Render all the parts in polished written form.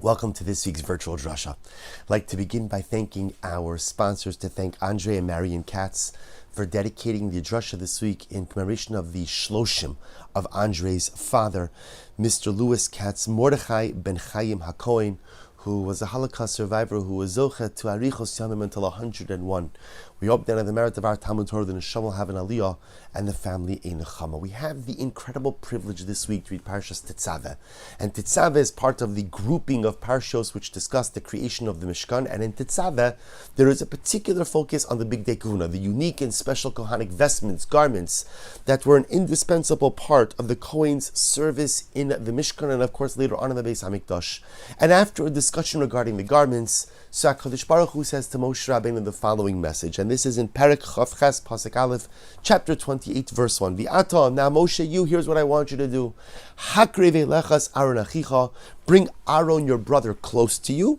Welcome to this week's virtual Drasha. I'd like to begin by thanking our sponsors, to thank Andre and Marion Katz for dedicating the Drasha this week in commemoration of the Shloshim of Andre's father, Mr. Louis Katz, Mordechai ben Chaim HaKohen, who was a Holocaust survivor who was Zocha to Arichos Yamim until 101. We hope that on the merit of our Talmud Torah, the Neshama will have an Aliyah and the family a Nechama. We have the incredible privilege this week to read Parshas Titzaveh. And Titzaveh is part of the grouping of Parshos which discuss the creation of the Mishkan. And in Titzaveh, there is a particular focus on the Big Day Kahuna, the unique and special Kohanic vestments, garments that were an indispensable part of the Kohen's service in the Mishkan and of course later on in the Beis HaMikdash. And after a discussion regarding the garments, so HaKadosh Baruch Hu says to Moshe Rabbeinu the following message, and this is in Perek Chav Ches Pasuk Aleph, chapter 28, verse 1. V'ata, now Moshe, here's what I want you to do. Hakrev elechas Aaron achicha, bring Aaron your brother close to you.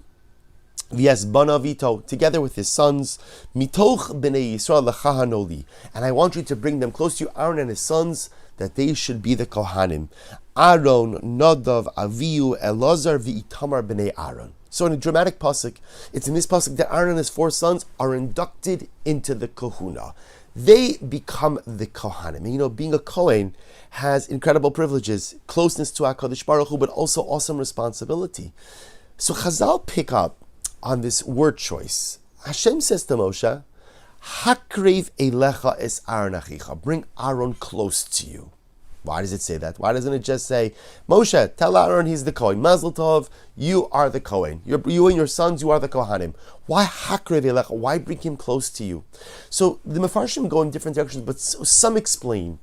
V'yes bana vito, together with his sons. Mitoch b'nei Yisrael lechahanoli, and I want you to bring them close to you, Aaron and his sons, that they should be the Kohanim. Aaron, Nadav, Avihu, Elazar, v'itamar b'nei Aaron. So in a dramatic pasuk, it's in this pasuk that Aaron and his 4 sons are inducted into the Kohuna. They become the Kohanim. And being a Kohen has incredible privileges, closeness to HaKadosh Baruch Hu, but also awesome responsibility. So Chazal pick up on this word choice. Hashem says to Moshe, Hakrev elecha es Aaron achicha, bring Aaron close to you. Why does it say that? Why doesn't it just say, Moshe, tell Aaron he's the Kohen. Mazel Tov, you are the Kohen. You and your sons, you are the Kohanim. Why Hakrev elecha? Why bring him close to you? So the Mefarshim go in different directions, but some explain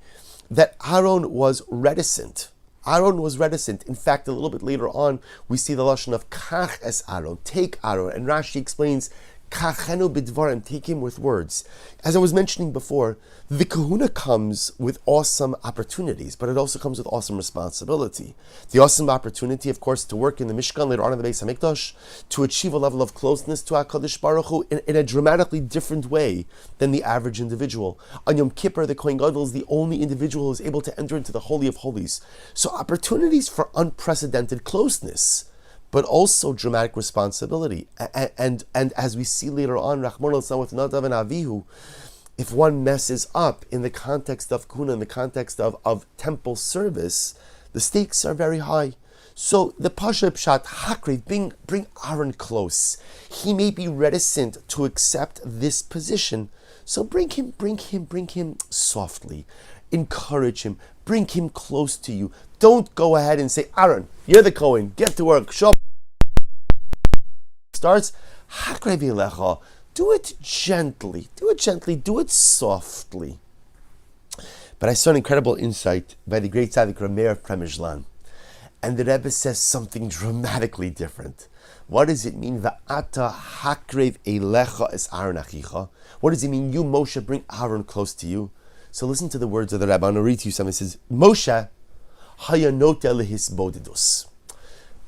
that Aaron was reticent. In fact, a little bit later on, we see the lashon of Kach es Aaron, take Aaron. And Rashi explains, Kachenu bidvarim, take him with words. As I was mentioning before, the kahuna comes with awesome opportunities, but it also comes with awesome responsibility. The awesome opportunity, of course, to work in the Mishkan, later on in the Beis HaMikdash, to achieve a level of closeness to HaKadosh Baruch Hu in a dramatically different way than the average individual. On Yom Kippur, the Kohen Gadol is the only individual who is able to enter into the Holy of Holies. So opportunities for unprecedented closeness, but also dramatic responsibility. And as we see later on, Rachmana litzlan with Nadav and Avihu, if one messes up in the context of Kuna, in the context of temple service, the stakes are very high. So the Pasha Pshat, Hakrev, bring Aaron close. He may be reticent to accept this position, so bring him softly. Encourage him, bring him close to you. Don't go ahead and say, Aaron, you're the Kohen, get to work, show up. Starts, Hakrev elecha, do it gently, do it softly. But I saw an incredible insight by the great tzaddik Rameir of Premishlan. And the Rebbe says something dramatically different. What does it mean? Va'ata Hakrev elecha es Aaron achicha. What does it mean? You, Moshe, bring Aaron close to you. So listen to the words of the Rebbe. I'm going to read to you something. It says, Moshe hayanote lehisbodedus.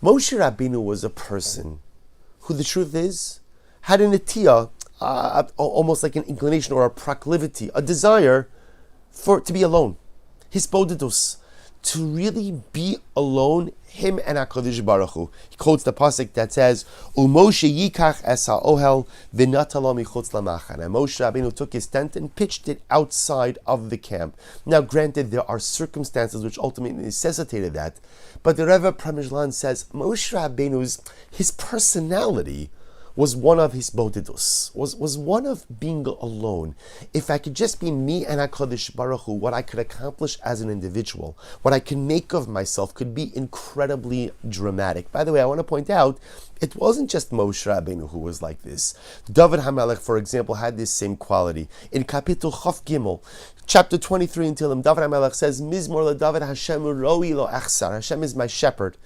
Moshe Rabbeinu was a person who, the truth is, had an atiyah, almost like an inclination or a proclivity, a desire to be alone. Hisbodedus, to really be alone, him and HaKadosh Baruch Hu. He quotes the pasuk that says, "U'Moshe yikach es ha'ohel v'natalo michutz lamachan." And Moshe Rabbeinu took his tent and pitched it outside of the camp. Now, granted, there are circumstances which ultimately necessitated that, but the Rebbe Premishlan says Moshe Rabbeinu's his personality was one of his bodidus, was one of being alone. If I could just be me and HaKadosh Baruch Hu, what I could accomplish as an individual, what I can make of myself could be incredibly dramatic. By the way, I want to point out, it wasn't just Moshe Rabbeinu who was like this. David HaMelech, for example, had this same quality. In Kapitel Chaf Gimel, chapter 23 in Tehillim, David HaMelech says, Mizmor LeDavid Hashem roi lo achsar, Hashem is my shepherd.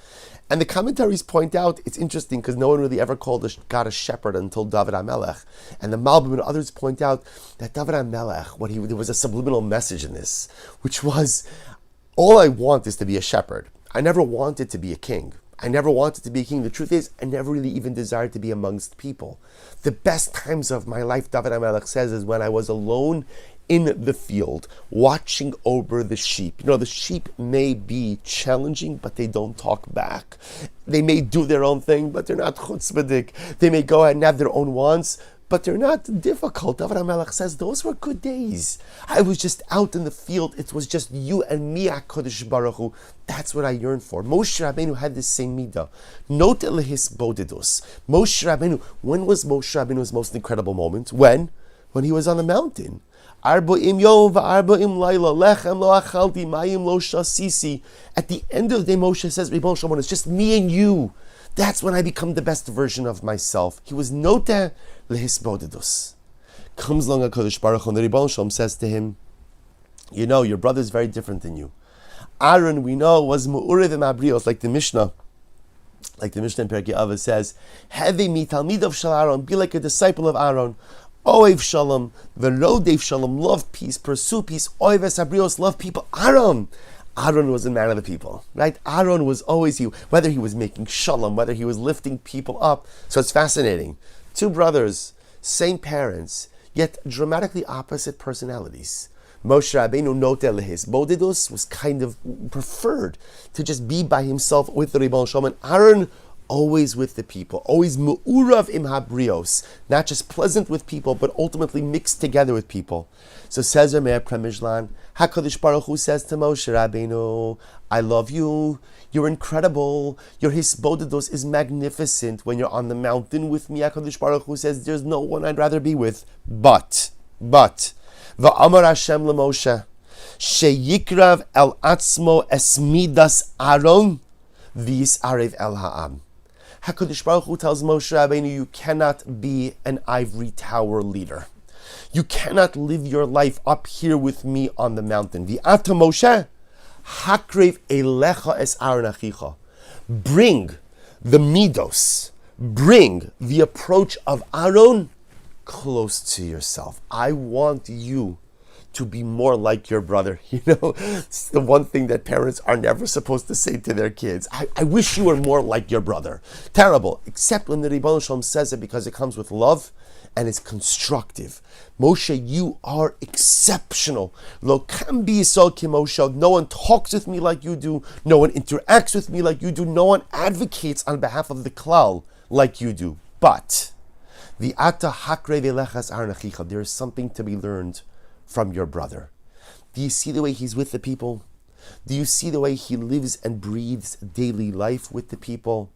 And the commentaries point out, it's interesting because no one really ever called God a shepherd until David HaMelech. And the Malbim and others point out that David HaMelech, there was a subliminal message in this, which was, all I want is to be a shepherd. I never wanted to be a king. The truth is, I never really even desired to be amongst people. The best times of my life, David HaMelech says, is when I was alone in the field, watching over the sheep. The sheep may be challenging, but they don't talk back. They may do their own thing, but they're not chutzpahdik. They may go ahead and have their own wants, but they're not difficult. David HaMelech says, those were good days. I was just out in the field. It was just you and me, HaKadosh Baruch Hu. That's what I yearn for. Moshe Rabbeinu had this same midah. Note elehis bodedus. Moshe Rabbeinu, when was Moshe Rabbeinu's most incredible moment? When he was on the mountain. Arba'im yom va'arba'im laila, lechem lo achalti, mayim lo shasisi. At the end of the day, Moshe says, Rebbeinu Shalom, it's just me and you. That's when I become the best version of myself. He was noteh lehisbodedus. Comes along HaKadosh Baruch Hu, and the Rebbeinu Shalom says to him, your brother is very different than you. Aaron, we know, was mu'urev v'mabrios, like the Mishnah in Perkei Avos says, Hevi mi talmidav shel Aaron, be like a disciple of Aaron. Oev shalom, v'rodev shalom, love peace, pursue peace. Oev es love people. Aaron was a man of the people, right? Aaron was always, whether he was making shalom, whether he was lifting people up. So it's fascinating. Two brothers, same parents, yet dramatically opposite personalities. Moshe Rabbeinu noteh lehisbodedus was kind of preferred to just be by himself with the Rebbeinu Shalom. And Aaron, always with the people, always mu'urav im habrios, not just pleasant with people, but ultimately mixed together with people. So says Rameir Premishlan, HaKadosh Baruch Hu says to Moshe Rabbeinu, I love you, you're incredible, your hisbodedus is magnificent. When you're on the mountain with me, HaKadosh Baruch Hu says, there's no one I'd rather be with. But, Va'amar Hashem leMoshe, sheyikrav el atzmo esmidas Aaron, v'yisarev el ha'am. HaKadosh Baruch Hu tells Moshe Rabbeinu, you cannot be an ivory tower leader. You cannot live your life up here with me on the mountain. V'ata Moshe, hakrev elecha es Aaron achicha. Bring the midos, bring the approach of Aaron close to yourself. I want you to be more like your brother. It's the one thing that parents are never supposed to say to their kids. I wish you were more like your brother. Terrible. Except when the Rebbeinu Shalom says it, because it comes with love and it's constructive. Moshe, you are exceptional. Lo kan bi yisrael ki Moshe. No one talks with me like you do. No one interacts with me like you do. No one advocates on behalf of the klal like you do. But the ata hakre velechas Aaron achicha. There is something to be learned from your brother. Do you see the way he's with the people? Do you see the way he lives and breathes daily life with the people?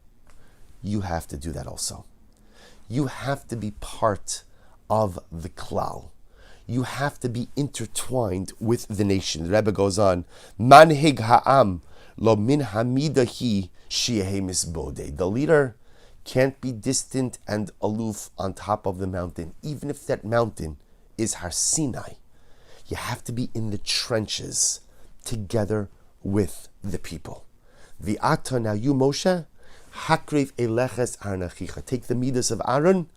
You have to do that also. You have to be part of the klal. You have to be intertwined with the nation. The Rebbe goes on, Manhig ha'am lo min hamidahi shi'ehei misbodeh. The leader can't be distant and aloof on top of the mountain, even if that mountain is Har Sinai. You have to be in the trenches together with the people. V'ata, now you, Moshe, hakrev eleches Aaron achicha. Take the midas of Aaron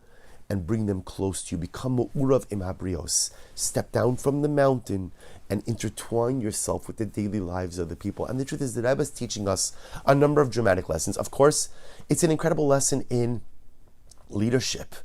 and bring them close to you. Become mu'urav im habrios. Step down from the mountain and intertwine yourself with the daily lives of the people. And the truth is, the Rebbe is teaching us a number of dramatic lessons. Of course, it's an incredible lesson in leadership.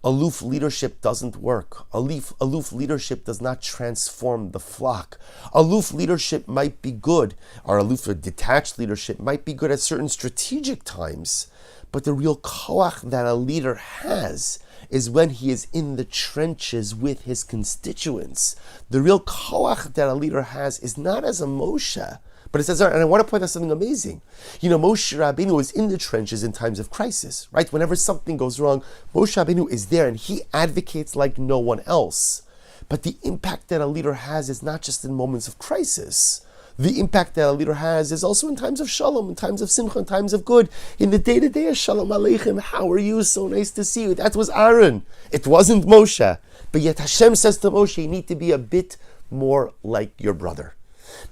Aloof leadership doesn't work. Aloof leadership does not transform the flock. Aloof leadership might be good, or aloof or detached leadership might be good at certain strategic times, but the real koach that a leader has is when he is in the trenches with his constituents. The real koach that a leader has is not as a Moshe, but it says, and I want to point out something amazing. Moshe Rabbeinu was in the trenches in times of crisis, right? Whenever something goes wrong, Moshe Rabbeinu is there and he advocates like no one else. But the impact that a leader has is not just in moments of crisis. The impact that a leader has is also in times of shalom, in times of simcha, in times of good, in the day-to-day of shalom aleichem. How are you? So nice to see you. That was Aaron. It wasn't Moshe. But yet Hashem says to Moshe, you need to be a bit more like your brother.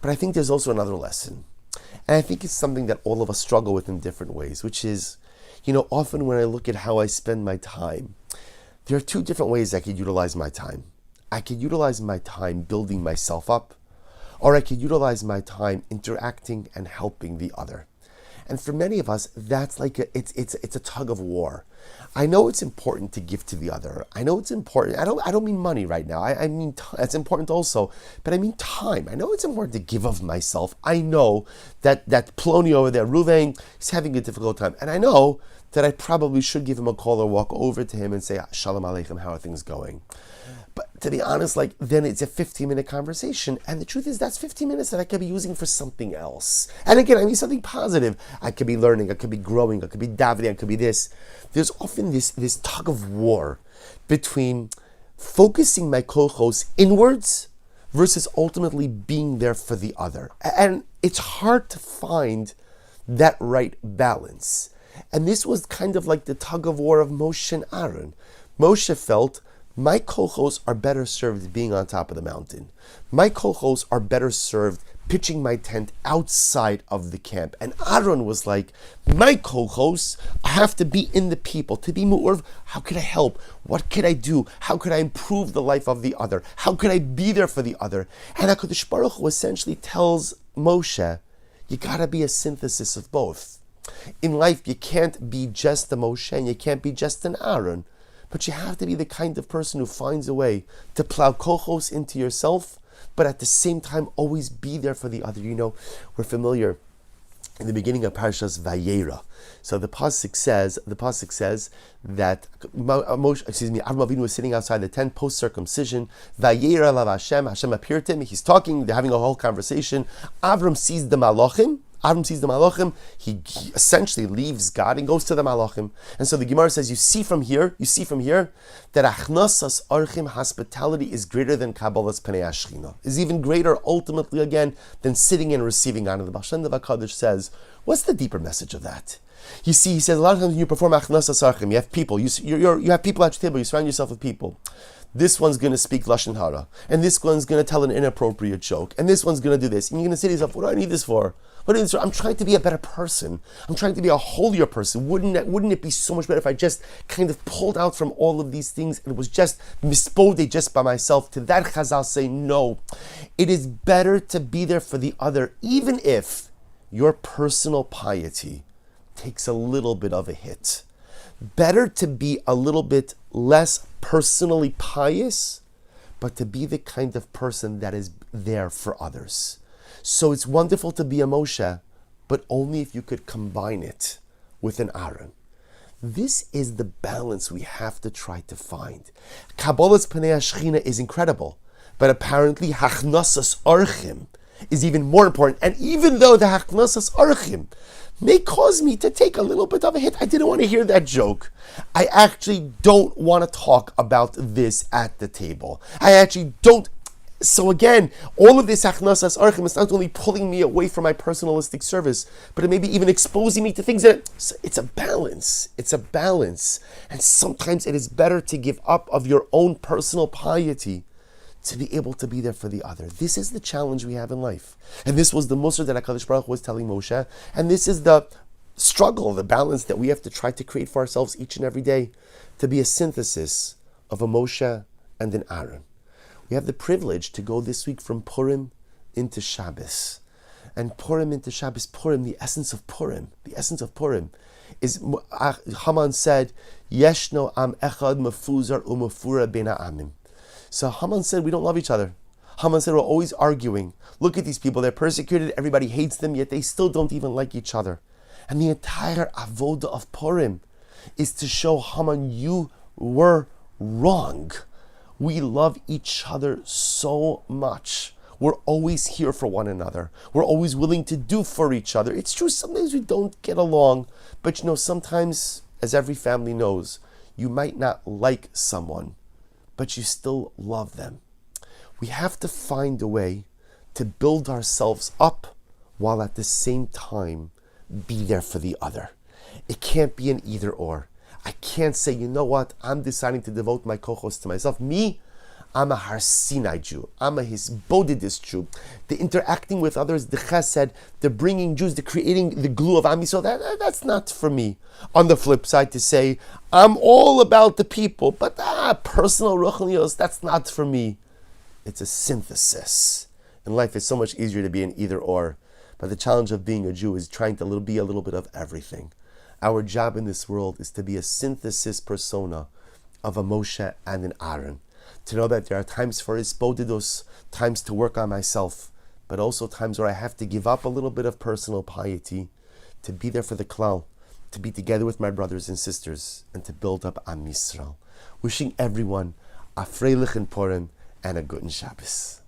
But I think there's also another lesson. And I think it's something that all of us struggle with in different ways, which is, often when I look at how I spend my time, there are two different ways I could utilize my time. I could utilize my time building myself up, or I could utilize my time interacting and helping the other. And for many of us, that's like it's a tug of war. I know it's important to give to the other. I know it's important. I don't mean money right now. I mean that's important also, but I mean time. I know it's important to give of myself. I know that Ploni over there, Ruvain, is having a difficult time, and I know that I probably should give him a call or walk over to him and say, Shalom Aleichem, how are things going? But to be honest, like, then it's a 15-minute conversation. And the truth is, that's 15 minutes that I could be using for something else. And again, I mean something positive. I could be learning, I could be growing, I could be davening, I could be this. There's often this tug of war between focusing my kochos inwards versus ultimately being there for the other. And it's hard to find that right balance. And this was kind of like the tug of war of Moshe and Aaron. Moshe felt, my kochos are better served being on top of the mountain. My kochos are better served pitching my tent outside of the camp. And Aaron was like, my kochos, I have to be in the people, to be mu'urv. How could I help? What could I do? How could I improve the life of the other? How could I be there for the other? And HaKadosh Baruch Hu essentially tells Moshe, you gotta be a synthesis of both. In life, you can't be just a Moshe and you can't be just an Aaron. But you have to be the kind of person who finds a way to plow kochos into yourself, but at the same time always be there for the other. You know, we're familiar in the beginning of Parshas Vayera. So the pasuk says that Avram Avinu was sitting outside the tent post circumcision. Vayera lav Hashem. Hashem appeared to him. He's talking. They're having a whole conversation. Avram sees the malachim. He essentially leaves God and goes to the malachim. And so the Gemara says, you see from here that achnasas archim, hospitality, is greater than kabbalas pnei hashchina, is even greater ultimately again than sitting and receiving honor. The Baal Shem Tov HaKadosh says, what's the deeper message of that? You see, he says a lot of times when you perform achnasas archim, you have people, you have people at your table, you surround yourself with people. This one's going to speak Lashon Hara, and this one's going to tell an inappropriate joke, and this one's going to do this, and you're going to say to yourself, what do I need this for? I'm trying to be a better person. I'm trying to be a holier person. Wouldn't it be so much better if I just kind of pulled out from all of these things and was just mispode just by myself? To that Chazal say, no. It is better to be there for the other, even if your personal piety takes a little bit of a hit. Better to be a little bit less personally pious, but to be the kind of person that is there for others. So it's wonderful to be a Moshe, but only if you could combine it with an Aaron. This is the balance we have to try to find. Kabbalas Pnei Hashchina is incredible, but apparently Hachnasas Archim is even more important. And even though the Hachnasas Archim may cause me to take a little bit of a hit, I didn't want to hear that joke. I actually don't want to talk about this at the table. I actually don't. So again, all of this achnasas archim is not only pulling me away from my personalistic service, but it may be even exposing me to things that it's a balance. It's a balance. And sometimes it is better to give up of your own personal piety to be able to be there for the other. This is the challenge we have in life. And this was the Musar that HaKadosh Baruch Hu was telling Moshe. And this is the struggle, the balance that we have to try to create for ourselves each and every day, to be a synthesis of a Moshe and an Aaron. We have the privilege to go this week from Purim into Shabbos. And Purim into Shabbos, Purim, the essence of Purim is, Haman said, Yeshno am echad mefuzar umefura ben ha'amim. So Haman said, we don't love each other. Haman said, we're always arguing. Look at these people, they're persecuted, everybody hates them, yet they still don't even like each other. And the entire avoda of Purim is to show Haman, you were wrong. We love each other so much. We're always here for one another. We're always willing to do for each other. It's true, sometimes we don't get along, but sometimes, as every family knows, you might not like someone, but you still love them. We have to find a way to build ourselves up while at the same time be there for the other. It can't be an either or. I can't say, you know what, I'm deciding to devote my kochos to myself. Me, I'm a Har Sinai Jew. I'm a Hisbodedist Jew. The interacting with others, the chesed, the bringing Jews, the creating the glue of Am Yisrael, that's not for me. On the flip side, to say, I'm all about the people, but personal ruchnios, that's not for me. It's a synthesis. In life, it's so much easier to be an either or. But the challenge of being a Jew is trying to be a little bit of everything. Our job in this world is to be a synthesis persona of a Moshe and an Aaron. To know that there are times for isbodedus, times to work on myself, but also times where I have to give up a little bit of personal piety to be there for the klal, to be together with my brothers and sisters, and to build up Am Yisrael. Wishing everyone a freilichen Purim and a guten Shabbos.